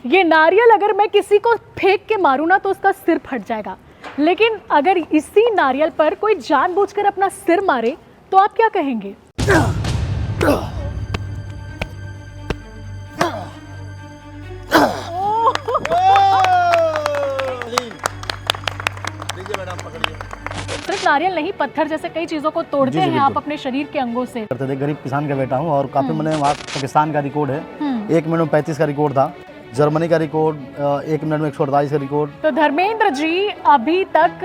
ये नारियल अगर मैं किसी को फेंक के मारूं ना तो उसका सिर फट जाएगा, लेकिन अगर इसी नारियल पर कोई जानबूझकर अपना सिर मारे तो आप क्या कहेंगे? सिर्फ नारियल नहीं, पत्थर जैसे कई चीजों को तोड़ते हैं आप अपने शरीर के अंगों से। करते थे, गरीब किसान का बेटा हूँ और काफी मैंने वहाँ पाकिस्तान का रिकॉर्ड है, 1 मिनट में 35 का रिकॉर्ड था। जर्मनी का रिकॉर्ड 1 मिनट में 148 का रिकॉर्ड। तो धर्मेंद्र जी अभी तक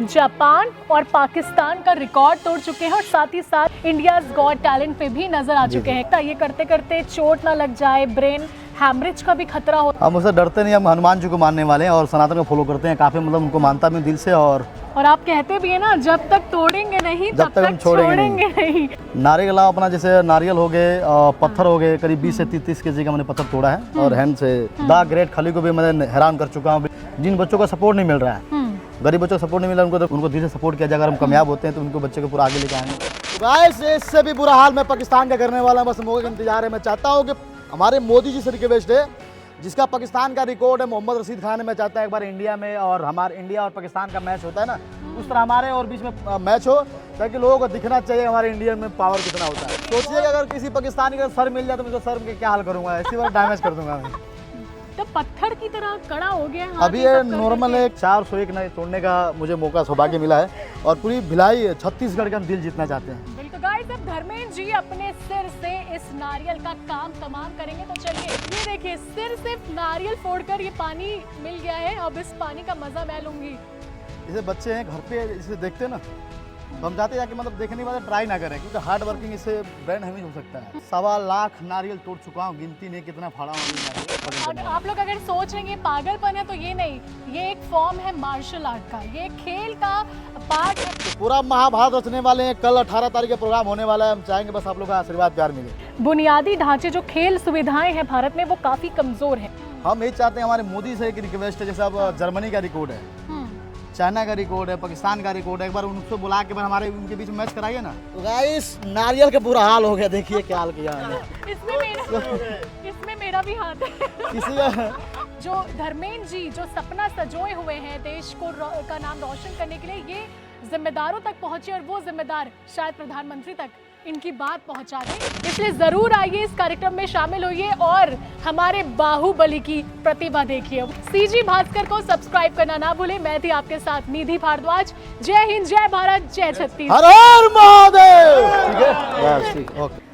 जापान और पाकिस्तान का रिकॉर्ड तोड़ चुके हैं और साथ ही साथ इंडियाज गॉट टैलेंट पे भी नजर आ चुके हैं। ये करते करते चोट ना लग जाए, ब्रेन हैमरेज का भी खतरा हो। हम उससे डरते नहीं, हम हनुमान जी को मानने वाले हैं और सनातन को फॉलो करते हैं काफी, मतलब उनको मानता भी दिल से। और आप कहते भी है ना, जब तक तोड़ेंगे नहीं जब तक हम छोड़ेंगे नहीं। नारियल के अलावा अपना जैसे नारियल हो गए, पत्थर हो गए, करीब 20 से 30 केजी का मैंने पत्थर तोड़ा है और हैंड से। द ग्रेट खली को भी मैंने हैरान कर चुका हूँ। जिन बच्चों को सपोर्ट नहीं मिल रहा है, गरीब बच्चों को सपोर्ट नहीं मिला, उनको धीरे से सपोर्ट किया जाए। अगर हम कामयाब होते हैं तो उनको बच्चे को पूरा आगे लेके आएंगे। गाइस, इससे भी बुरा हाल मैं पाकिस्तान का करने वाला हूं। बस मौके का इंतजार है। मैं चाहता हूं कि हमारे मोदी जी से रिक्वेस्ट है, जिसका पाकिस्तान का रिकॉर्ड है, मोहम्मद रशीद खान है, मैं चाहता हूं एक बार इंडिया में और हमारे इंडिया और पाकिस्तान का मैच होता है ना, उस तरह हमारे और बीच में मैच हो, ताकि लोगों को दिखना चाहिए हमारे इंडिया में पावर कितना होता है। सोचिए अगर किसी पाकिस्तानी का सर मिल जाए तो मैं तो सर के क्या हाल करूंगा, इसी बार डैमेज कर दूंगा मैं। तो पत्थर की तरह कड़ा हो गया। अभी ये नॉर्मल है, 401 नहीं तोड़ने का मुझे मौका सौभाग्य मिला है और पूरी भिलाई छत्तीसगढ़ का हम दिल जीतना चाहते हैं। बिल्कुल गाइस, अब धर्मेंद्र जी अपने सिर से इस नारियल का काम तमाम करेंगे। तो चलिए, ये देखिए, सिर से नारियल फोड़कर ये पानी मिल गया है। अब इस पानी का मजा मैं लूंगी। जैसे बच्चे हैं घर पे, इसे देखते हैं ना, तो हम चाहते हैं कि मतलब देखने वाले ट्राई ना करें, क्योंकि हार्ड वर्किंग इससे ब्रेन हैमेज हो सकता है। 1.25 लाख नारियल तोड़ चुका हूँ, गिनती नहीं कितना फाड़ा हूँ। और आप लोग अगर सोच रहे हैं पागलपन है, तो ये नहीं, ये एक फॉर्म है मार्शल आर्ट का, ये खेल का पार्ट है। पूरा महाभारत रचने वाले हैं। कल 18 तारीख का प्रोग्राम होने वाला है। हम चाहेंगे बस आप लोग का आशीर्वाद प्यार मिले। बुनियादी ढांचे जो खेल सुविधाएं हैं भारत में, वो काफी कमजोर है। हम यही चाहते हैं, हमारे मोदी से एक रिक्वेस्ट है, जैसे अब जर्मनी का रिकॉर्ड है, चाइना का रिकॉर्ड है, पाकिस्तान का रिकॉर्ड है, एक बार उनको बुला के हमारे उनके बीच में मैच कराइए ना। तो गाइस, नारियल का बुरा हाल हो गया, देखिए क्या हाल किया है। इसमें मेरा भी हाथ है। किसी का जो धर्मेंद्र जी जो सपना सजोए हुए हैं देश को का नाम रोशन करने के लिए, ये जिम्मेदारों तक पहुंचे और वो जिम्मेदार शायद प्रधानमंत्री तक इनकी बात पहुंचा दें। इसलिए जरूर आइए, इस कार्यक्रम में शामिल होइए और हमारे बाहुबली की प्रतिभा देखिए। सीजी भास्कर को सब्सक्राइब करना ना भूलें। मैं थी आपके साथ निधि भारद्वाज। जय हिंद, जय भारत, जय छत्तीसगढ़। हर हर महादेव। ठीक है, ओके।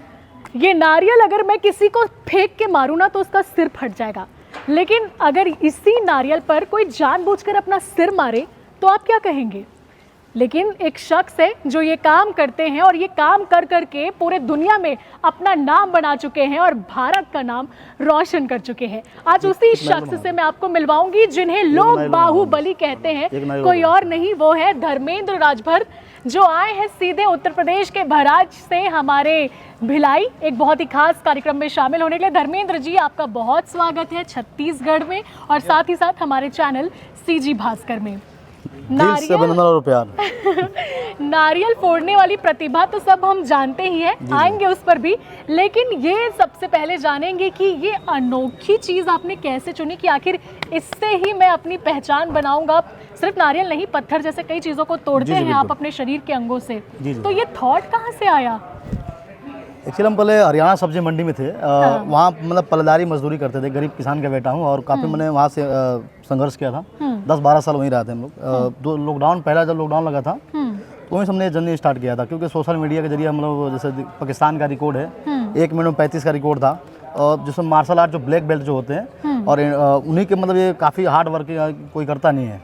ये नारियल अगर मैं किसी को फेंक के मारूं ना तो उसका सिर फट जाएगा, लेकिन अगर इसी नारियल पर कोई जानबूझकर अपना सिर मारे तो आप क्या कहेंगे? लेकिन एक शख्स है जो ये काम करते हैं और ये काम कर करके पूरे दुनिया में अपना नाम बना चुके हैं और भारत का नाम रोशन कर चुके हैं। आज उसी शख्स से मैं आपको मिलवाऊंगी जिन्हें लोग बाहुबली कहते हैं। कोई और नहीं, वो है धर्मेंद्र राजभर, जो आए हैं सीधे उत्तर प्रदेश के बहराइच से हमारे भिलाई एक बहुत ही खास कार्यक्रम में शामिल होने के लिए। धर्मेंद्र जी, आपका बहुत स्वागत है छत्तीसगढ़ में और साथ ही साथ हमारे चैनल सीजी भास्कर में। नारियल फोड़ने वाली प्रतिभा तो सब हम जानते ही हैं, आएंगे उस पर भी, लेकिन ये सबसे पहले जानेंगे कि ये अनोखी चीज़ आपने कैसे चुनी कि आखिर इससे ही मैं अपनी पहचान बनाऊंगा। सिर्फ नारियल नहीं, पत्थर जैसे कई चीज़ों को तोड़ते हैं आप अपने शरीर के अंगों से। तो ये थॉट कहाँ से आया? एक्चुअली हम पहले हरियाणा सब्जी मंडी में थे, वहाँ मतलब पलदारी मजदूरी करते थे, गरीब किसान का बेटा हूँ और काफ़ी मैंने वहाँ से संघर्ष किया था। 10-12 साल वहीं रहे थे हम लोग। लॉकडाउन, पहला जब लॉकडाउन लगा था तो वहीं हमने जर्नी स्टार्ट किया था, क्योंकि सोशल मीडिया के जरिए हम लोग, जैसे पाकिस्तान का रिकॉर्ड है, 1 मिनट में 35 का रिकॉर्ड था, और जिसमें मार्शल आर्ट जो ब्लैक बेल्ट जो होते हैं और उन्हीं के मतलब ये काफ़ी हार्ड वर्क कोई करता नहीं है।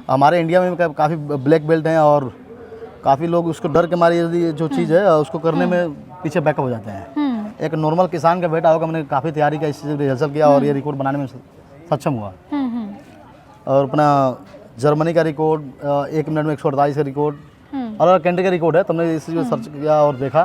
हमारे इंडिया में काफ़ी ब्लैक बेल्ट हैं और काफ़ी लोग उसको डर के मारे यदि जो चीज़ है उसको करने में पीछे बैकअप हो जाते हैं। एक नॉर्मल किसान का बेटा होगा, मैंने काफ़ी तैयारी किया, इस चीज़ रिहर्सल किया और ये रिकॉर्ड बनाने में सक्षम हुआ। और अपना जर्मनी का रिकॉर्ड 1 मिनट में 148 का रिकॉर्ड और कंट्री का रिकॉर्ड है। तो हमने इस चीज़ को सर्च किया और देखा,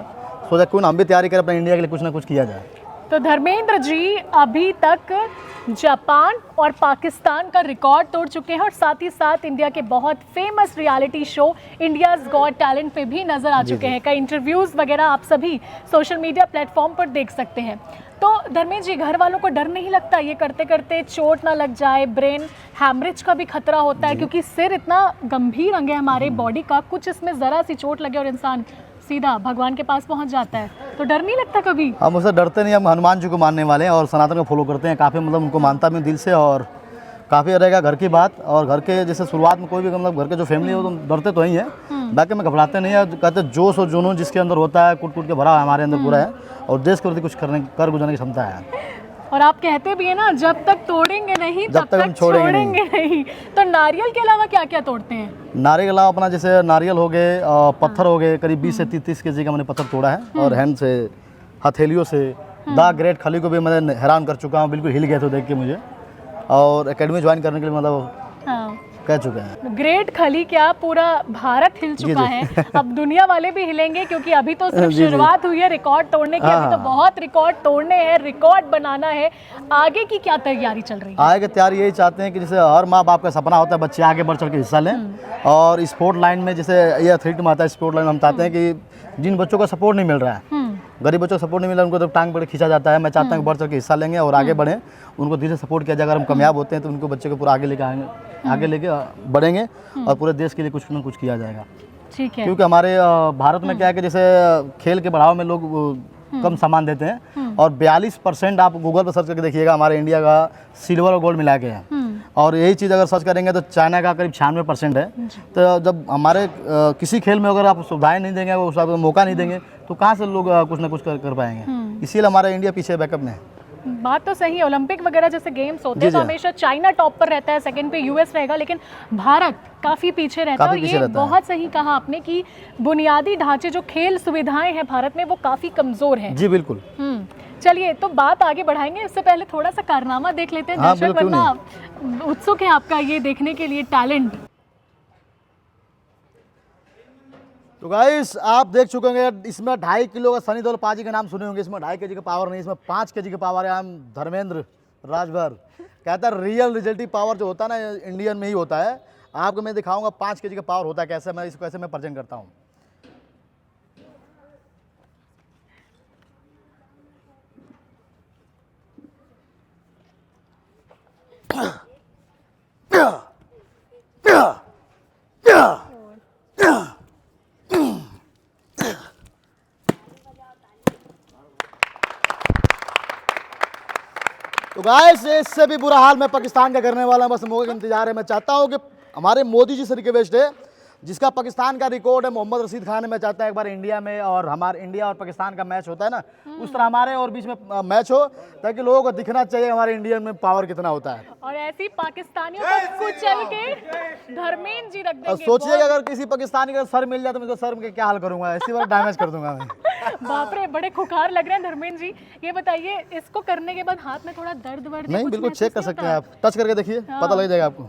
सोचा क्यों ना हम भी तैयारी करें, अपने इंडिया के लिए कुछ ना कुछ किया जाए। तो धर्मेंद्र जी अभी तक जापान और पाकिस्तान का रिकॉर्ड तोड़ चुके हैं और साथ ही साथ इंडिया के बहुत famous reality show India's got talent पे भी नजर आ चुके हैं। कई इंटरव्यूज वगैरह आप सभी सोशल मीडिया प्लेटफॉर्म पर देख सकते हैं। तो धर्मेंद्र जी, घर वालों को डर नहीं लगता ये करते करते चोट ना लग जाए, ब्रेन हैमरेज का भी खतरा होता है, क्योंकि सिर इतना गंभीर अंग है हमारे बॉडी का, कुछ इसमें ज़रा सी चोट लगे और इंसान सीधा भगवान के पास पहुंच जाता है, तो डर नहीं लगता कभी? हम उससे डरते नहीं, हम हनुमान जी को मानने वाले हैं और सनातन को फॉलो करते हैं काफ़ी, मतलब उनको मानता भी दिल से, और काफ़ी रहेगा घर की बात। और घर के जैसे शुरुआत में कोई भी मतलब घर के जो फैमिली है वो तो डरते तो ही है, बाकी में घबराते नहीं है, कहते जोश और जुनून जिसके अंदर होता है कुट कुट के भरा हमारे अंदर पूरा है, और देश के प्रति कुछ कर गुजरने की क्षमता है। और आप कहते भी है ना, जब तक तोड़ेंगे नहीं जब तक हम छोड़ेंगे नहीं। तो नारियल के अलावा क्या क्या तोड़ते हैं? नारियल के अलावा अपना जैसे नारियल हो गए, पत्थर हो गए, करीब 20 से 30 केजी का मैंने पत्थर तोड़ा है, और हैंड से, हथेलियों से। द ग्रेट खली को भी मैं हैरान कर चुका हूँ, बिल्कुल हिल गए थे देख के मुझे, और एकेडमी ज्वाइन करने के लिए मतलब कह चुके हैं। ग्रेट खली क्या, पूरा भारत हिल चुका है, अब दुनिया वाले भी हिलेंगे, क्योंकि अभी तो सिर्फ शुरुआत हुई है रिकॉर्ड तोड़ने की, अभी तो बहुत रिकॉर्ड तोड़ने हैं, रिकॉर्ड बनाना है। आगे की क्या तैयारी चल रही है? आगे की तैयारी यही चाहते हैं कि जैसे हर माँ बाप का सपना होता है बच्चे आगे बढ़ चढ़ के हिस्सा लें, और स्पोर्ट लाइन में जैसे ये एथलीट में आता है स्पोर्ट लाइन में, हम चाहते हैं कि जिन बच्चों को सपोर्ट नहीं मिल रहा है, गरीब बच्चों को सपोर्ट नहीं मिल रहा है, उनको तो टांग पकड़ खींचा जाता है। मैं चाहता हूँ कि बढ़ चढ़ के हिस्सा लेंगे और आगे बढ़ें, उनको धीरे से सपोर्ट किया जाए। अगर हम कामयाब होते हैं तो उनको बच्चे को पूरा आगे लेके आएंगे, आगे लेके बढ़ेंगे, और पूरे देश के लिए कुछ ना कुछ किया जाएगा। ठीक है। क्योंकि हमारे भारत में क्या है कि जैसे खेल के बढ़ावा में लोग कम सामान देते हैं, और 42% आप गूगल पर सर्च करके देखिएगा हमारे इंडिया का सिल्वर और गोल्ड मिला के है, और यही चीज़ अगर सर्च करेंगे तो चाइना का करीब 96% है। तो जब हमारे किसी खेल में अगर आप सुविधाएं नहीं देंगे, उस मौका नहीं देंगे, तो कहाँ से लोग कुछ ना कुछ कर पाएंगे। इसीलिए हमारा इंडिया पीछे बैकअप में है। बात तो सही है, ओलंपिक वगैरह जैसे गेम्स होते हैं तो हमेशा चाइना टॉप पर रहता है, सेकंड पे यूएस रहेगा, लेकिन भारत काफ़ी पीछे रहता है। और ये बहुत सही कहा आपने कि बुनियादी ढांचे, जो खेल सुविधाएं हैं भारत में, वो काफ़ी कमज़ोर है। जी बिल्कुल। चलिए, तो बात आगे बढ़ाएंगे, इससे पहले थोड़ा सा कारनामा देख लेते हैं। दर्शक वरना उत्सुक है आपका ये देखने के लिए टैलेंट। तो गाइस आप देख चुके होंगे, इसमें 2.5 किलो का सनी देओल पाजी का नाम सुने होंगे, इसमें 2.5 केजी का पावर नहीं, इसमें 5 केजी का पावर है। हम धर्मेंद्र राजभर कहता है रियल रिजल्टिव पावर जो होता है ना इंडियन में ही होता है। आपको मैं दिखाऊंगा 5 केजी का पावर होता है कैसे, मैं इसको कैसे मैं प्रेजेंट करता हूँ। तो गाइस इससे भी बुरा हाल मैं पाकिस्तान का करने वाला हूं, बस मौके का इंतजार है। मैं चाहता हूं कि हमारे मोदी जी से रिक्वेस्ट है, जिसका पाकिस्तान का रिकॉर्ड है मोहम्मद रशीद खान है, मैं चाहता हूं एक बार इंडिया में, और हमारे इंडिया और पाकिस्तान का मैच होता है ना, उस तरह हमारे और बीच में मैच हो, ताकि लोगों को दिखना चाहिए हमारे इंडिया में पावर कितना होता है। और ऐसी पाकिस्तानियों को कुचल के धर्मेंद्र जी रख देंगे। सोचिएगा अगर किसी पाकिस्तानी का सर मिल जाए तो मैं उसको सर में क्या हाल करूंगा, इसी बार डैमेज कर दूंगा मैं। बाप रे, बड़े खुखार लग रहे हैं धर्मेंद्र जी। ये बताइए, इसको करने के बाद हाथ में थोड़ा दर्द वर्द? नहीं, बिल्कुल चेक कर सकते हैं आप, टच करके देखिए, पता लग जाएगा आपको।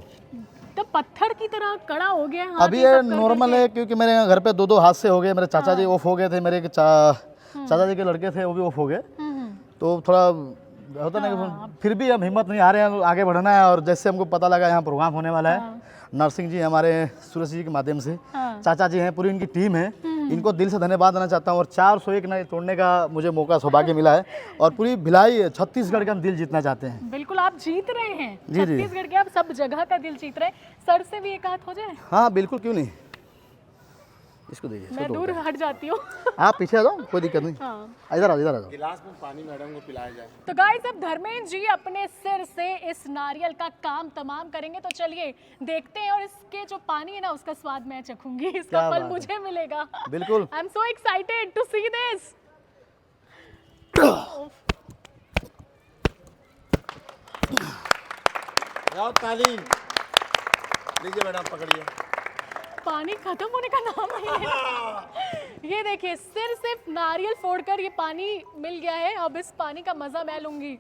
तो पत्थर की तरह कड़ा हो गया हाथ। अभी ये नॉर्मल है, क्योंकि मेरे घर पे 2-2 हादसे हो गए। मेरे चाचा जी ऑफ हो गए थे, मेरे चाचा जी के लड़के थे वो भी ऑफ हो गए, तो थोड़ा होता ना कि फिर भी हम हिम्मत नहीं हारे हैं, आगे बढ़ना है। और जैसे हमको पता लगा यहाँ प्रोग्राम होने वाला है, नरसिंह जी हमारे सूरज जी के माध्यम से, चाचा जी हैं, पूरी इनकी टीम है, इनको दिल से धन्यवाद देना चाहता हूँ। और 401 नए तोड़ने का मुझे मौका सौभाग्य मिला है, और पूरी भिलाई छत्तीसगढ़ का हम दिल जीतना चाहते हैं। बिल्कुल, आप जीत रहे हैं जी जी, छत्तीसगढ़ के, आप सब जगह का दिल जीत रहे हैं। सर से भी एक हाथ हो जाए? हाँ बिल्कुल, क्यों नहीं। इसको देखिए, मैं दूर हट जाती हूँ। आप पीछे आ जाओ, कोई दिक्कत नहीं। इधर आ जाओ। गिलास में पानी मैडम को पिलाया जाए। तो गाइस, अब धर्मेंद्र जी अपने सिर से इस नारियल का काम तमाम करेंगे, तो चलिए देखते हैं। और इसके जो पानी है ना, उसका स्वाद मैं चखूंगी, इसका फल मुझे मिलेगा। बिल्कुल, I am so excited to see this. ताली लीजिए मैडम, पकड़िए। पानी खत्म होने का नाम नहीं है। ये देखिए, सिर सिर्फ नारियल फोड़कर ये पानी मिल गया है। अब इस पानी का मजा मैं लूंगी।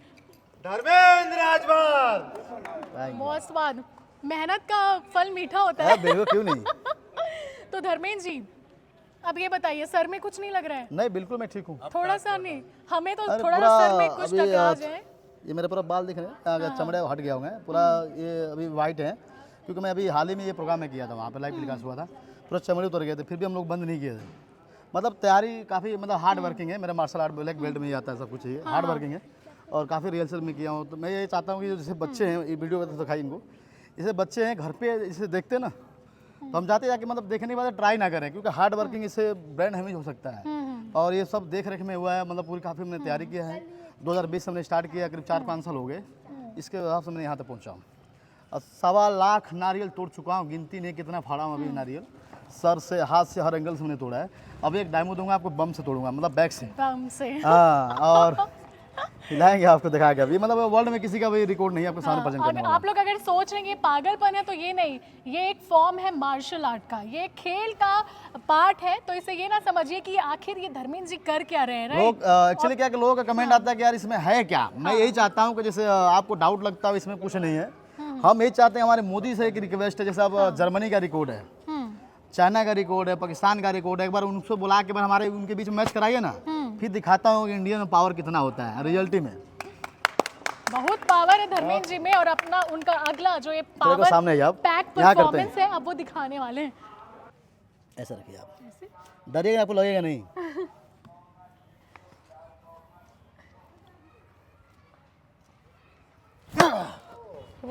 धर्मेंद्र राजभर, बहुत स्वाद, मेहनत का फल मीठा होता है। बिल्कुल, क्यों नहीं। तो धर्मेंद्र जी, अब ये बताइए, सर में कुछ नहीं लग रहा है? नहीं, बिल्कुल मैं ठीक हूँ। थोड़ा सा नहीं, हमें तो थोड़ा सा सर में कुछ टकरा जाए। ये मेरे पूरा बाल दिख रहे हैं, चमड़े हट गया होंगे पूरा, ये अभी वाइट है, क्योंकि मैं अभी हाल ही में ये प्रोग्राम में किया था, वहाँ पे लाइव टेलीकास्ट हुआ था, पूरा चमड़े उतर गए थे, फिर भी हम लोग बंद नहीं किए थे। मतलब तैयारी काफ़ी मतलब हार्ड वर्किंग है, मेरा मार्शल आर्ट ब्लैक बेल्ट में ही आता है, सब कुछ चाहिए, हार्ड वर्किंग है। और काफ़ी रिहर्सल में किया हूँ। तो मैं ये चाहता हूँ कि जैसे बच्चे हैं, ये वीडियो में दिखाई इनको, जैसे बच्चे हैं घर पे इसे देखते हैं ना, तो हम चाहते हैं कि मतलब देखने के बाद ट्राई ना करें, क्योंकि हार्ड वर्किंग इससे ब्रेन हैमेज हो सकता है। और ये सब देख रेख में हुआ है, मतलब पूरी काफ़ी मैंने तैयारी किया है। 2020 से हमने स्टार्ट किया, करीब 4-5 साल हो गए, इसके हिसाब से मैं यहाँ तक पहुँचा हूँ। और 1.25 लाख नारियल तोड़ चुका हूँ, गिनती नहीं कितना फाड़ा हूँ अभी नारियल, सर से हाथ से हर एंगल से मैंने तोड़ा है। अब एक डायमो दूंगा आपको, बम से तोड़ूंगा, मतलब बैक से। बम से। हाँ, और हिलाएंगे आपको दिखा के। अभी मतलब वर्ल्ड में किसी का भी रिकॉर्ड नहीं है आपके सामने प्रेजेंट करने वाला। आप लोग अगर सोच रहे हैं कि पागलपन है, तो ये नहीं, ये एक फॉर्म है मार्शल आर्ट का, ये खेल का पार्ट है। तो इसे ये ना समझिए कि आखिर ये धर्मेंद्र जी कर क्या रहे हैं। लोग एक्चुअली क्या कि लोगों का कमेंट आता है कि यार इसमें है क्या। मैं यही चाहता हूँ कि जैसे आपको डाउट लगता है इसमें कुछ नहीं है, हम यही चाहते हैं, हमारे मोदी से एक रिक्वेस्ट है, जैसे अब जर्मनी का रिकॉर्ड है, चाइना का रिकॉर्ड है, पाकिस्तान का रिकॉर्ड है, एक बार उनको बुला के हमारे उनके बीच में मैच कराइए ना, फिर दिखाता हूँ कि इंडिया में पावर कितना होता है रियलिटी में। बहुत पावर है धर्मेंद्र जी में, और अपना उनका अगला जो ये पावर सामने आप पैक यहाँ करते परफॉर्मेंस है, अब वो दिखाने वाले हैं। ऐसा रखिए आप, डरिएगा आपको लगेगा नहीं।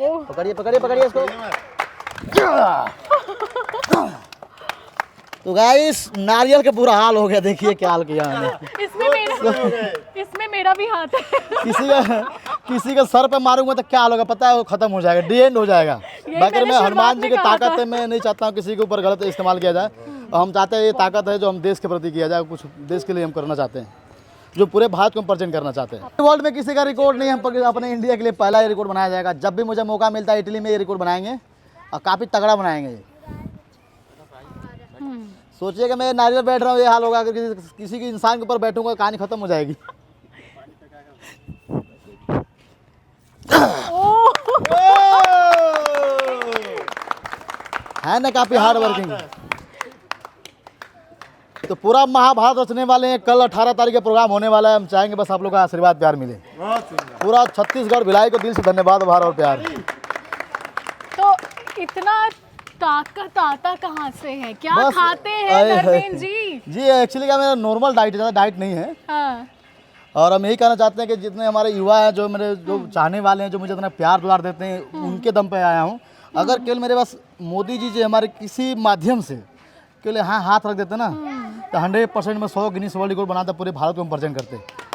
पकड़िए पकड़िए पकड़िए इसको। तो गाइस नारियल का बुरा हाल हो गया, देखिए क्या हाल किया मैंने। इसमें मेरा भी हाथ है। किसी का सर पे मारूंगा तो क्या हाल होगा पता है, वो खत्म हो जाएगा, डी एंड हो जाएगा। बाकी मैं हनुमान जी की ताकत है, मैं नहीं चाहता हूँ किसी के ऊपर गलत इस्तेमाल किया जाए। और हम चाहते हैं ये ताकत है जो हम देश के प्रति किया जाए, कुछ देश के लिए हम करना चाहते हैं, जो पूरे भारत को हम प्रेजेंट करना चाहते हैं। वर्ल्ड में किसी का रिकॉर्ड नहीं, हम अपने इंडिया के लिए पहला ये रिकॉर्ड बनाया जाएगा। जब भी मुझे मौका मिलता है इटली में ये रिकॉर्ड बनाएंगे, और काफ़ी तगड़ा बनाएंगे। सोचिए कि मैं नारियल बैठ रहा हूँ, ये हाल होगा। अगर किसी के इंसान के ऊपर बैठूंगा कहानी खत्म हो जाएगी। है ना काफी हार्ड वर्किंग। तो पूरा महाभारत रचने वाले हैं। कल 18 तारीख का प्रोग्राम होने वाला है। हम चाहेंगे बस आप लोग का आशीर्वाद प्यार मिले। पूरा छत्तीसगढ़ भिलाई को दिल से धन्यवाद, आभार और प्यार। तो इतना ताकत आता कहाँ से है? क्या खाते हैं धर्मेंद्र जी? जी एक्चुअली क्या मेरा नॉर्मल डाइट है, ज़्यादा डाइट नहीं है। हाँ। और हम यही कहना चाहते हैं कि जितने हमारे युवा हैं, जो मेरे जो चाहने वाले हैं, जो मुझे इतना प्यार दुलार देते हैं, उनके दम पे आया हूँ। अगर केवल मेरे पास मोदी जी जो हमारे किसी माध्यम से केवल हाँ हाथ रख देते ना, तो 100% में 100 गिनीज वर्ल्ड रिकॉर्ड बनाते, पूरे भारत को हम प्रेजेंट करते।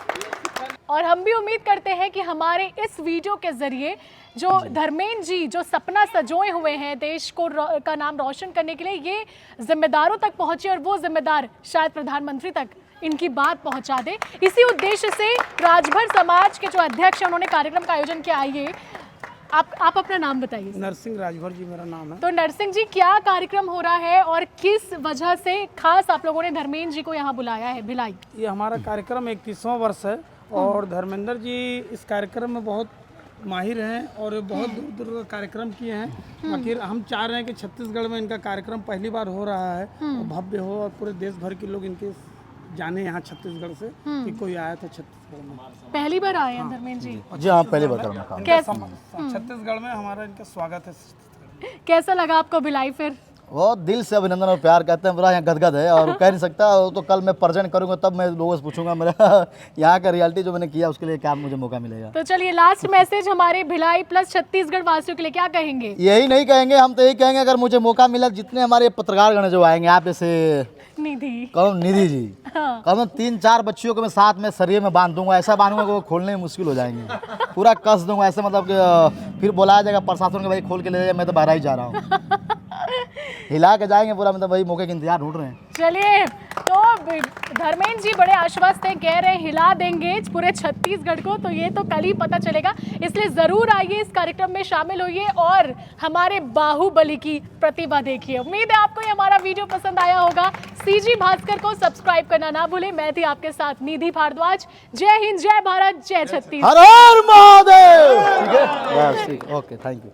और हम भी उम्मीद करते हैं कि हमारे इस वीडियो के जरिए जो धर्मेंद्र जी जो सपना सजोए हुए हैं देश को का नाम रोशन करने के लिए, ये जिम्मेदारों तक पहुंचे और वो जिम्मेदार शायद प्रधानमंत्री तक इनकी बात पहुंचा दे। इसी उद्देश्य से राजभर समाज के जो अध्यक्ष हैं उन्होंने कार्यक्रम का आयोजन किया। आइए आप अपना नाम बताइए। नरसिंह राजभर जी मेरा नाम है। तो नरसिंह जी, क्या कार्यक्रम हो रहा है और किस वजह से खास आप लोगों ने धर्मेंद्र जी को यहाँ बुलाया है भिलाई? ये हमारा कार्यक्रम 31वां वर्ष है और धर्मेंद्र जी इस कार्यक्रम में बहुत माहिर हैं और बहुत दूर दूर का कार्यक्रम किए हैं। आखिर हम चाह रहे हैं कि छत्तीसगढ़ में इनका कार्यक्रम पहली बार हो रहा है और भव्य हो और पूरे देश भर के लोग इनके जाने यहाँ छत्तीसगढ़ से कि कोई आया था छत्तीसगढ़ में। पहली बार आए हैं धर्मेंद्र जी? जी हाँ, पहली बार करना काम। छत्तीसगढ़ में हमारा इनका स्वागत है। कैसा लगा आपको भिलाई? फिर वो दिल से अभिनंदन और प्यार कहते हैं। पूरा यहाँ गदगद है और कह नहीं सकता। तो कल मैं प्रेजेंट करूंगा तब मैं लोगों से पूछूंगा मेरा यहाँ का रियलिटी जो मैंने किया उसके लिए क्या मुझे मौका मिलेगा। तो चलिए लास्ट मैसेज हमारे भिलाई प्लस छत्तीसगढ़ वासियों के लिए क्या कहेंगे? यही नहीं कहेंगे, हम तो यही कहेंगे अगर मुझे मौका मिला, जितने हमारे पत्रकारगण जो आएंगे आप जैसे निधि कौन निधि जी, कौन 3-4 बच्चियों को मैं साथ में सरिये में बांध दूंगा। ऐसा बांधूंगा कि वो खोलने में मुश्किल हो जाएंगे। पूरा कस दूंगा ऐसे, मतलब कि फिर बोलाया जाएगा प्रशासन के भाई खोल के ले जाए, मैं तो बाहर ही जा रहा हूँ। हिला के जाएंगे पूरा, मतलब भाई मौके का इंतजार ढूंढ रहे हैं। चलिए, तो धर्मेंद्र जी बड़े आश्वस्त हैं, कह रहे हैं हिला देंगे पूरे छत्तीसगढ़ को। तो ये तो कल ही पता चलेगा, इसलिए जरूर आइए, इस कार्यक्रम में शामिल होइए और हमारे बाहुबली की प्रतिभा देखिए। उम्मीद है आपको ये हमारा वीडियो पसंद आया होगा। सीजी भास्कर को सब्सक्राइब करना ना भूलें। मैं थी आपके साथ निधि भारद्वाज। जय हिंद, जय भारत, जय छत्तीसगढ़। हर हर महादेव। ठीक है, ओके, थैंक यू।